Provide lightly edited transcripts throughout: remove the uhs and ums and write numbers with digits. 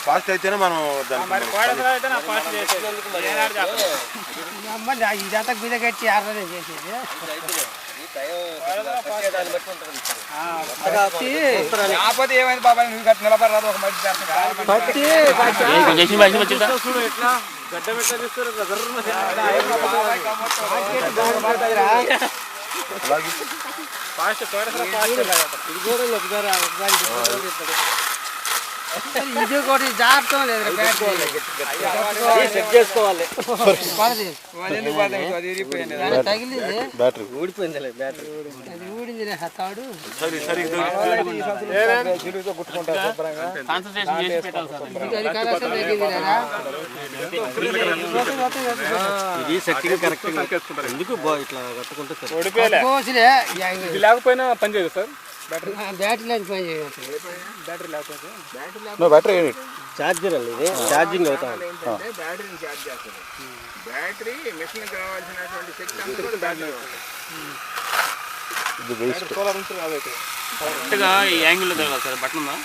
fast అయితేనే మనం ఇదంతా మీద కట్టి ఆర్డర్ చేసేది కాకపోతే ఏమైంది బాబాయ్ నువ్వు గట్టి నిలబడరాదు ఒక మధ్య గడ్డ ఇది ఒకటి జాగ్రత్త లేదు తగిలింది ఊడిపోయింది ఊడింది తాడు ఇది సెట్టింగ్ కరెక్ట్ ఎందుకు ఇట్లా కట్టుకుంటే లేకపోయినా పని చేయదు సార్ బ్యాటరీ లేదు పని చేయదు బ్యాటరీ ఛార్జర్ ఇది ఛార్జింగ్ అవుతాం బ్యాటరీని ఛార్జ్ చేస్తారు బ్యాటరీ మెషిన్ కావాల్సినటువంటి శక్తి అంతా బ్యాటరీ కరెక్ట్గా ఈ యాంగిల్లో తిరగాలి సార్ బట్టన్ ఉందా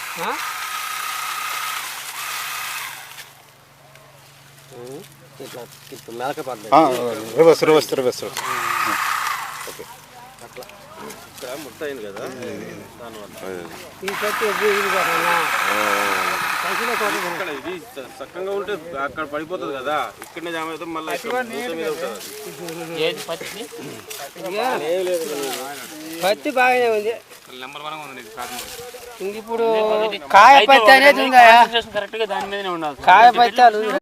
ఇట్లా ఇప్పుడు మెలక పడ్డాయి రివర్స్ రివర్స్ రివర్స్ ఓకే అట్లా ఇక్కడ ముట్ట అయింది కదా ఇది చక్కగా ఉంటే అక్కడ పడిపోతుంది కదా ఇక్కడనే జామ అయితే మళ్ళీ పత్తి బాగానే ఉంది నెంబర్ 1 ఉంది ఇప్పుడు కాయ పత్తి అనేది ఉందా కరెక్ట్గా దాని మీదనే ఉండాలి కాయ పత్తి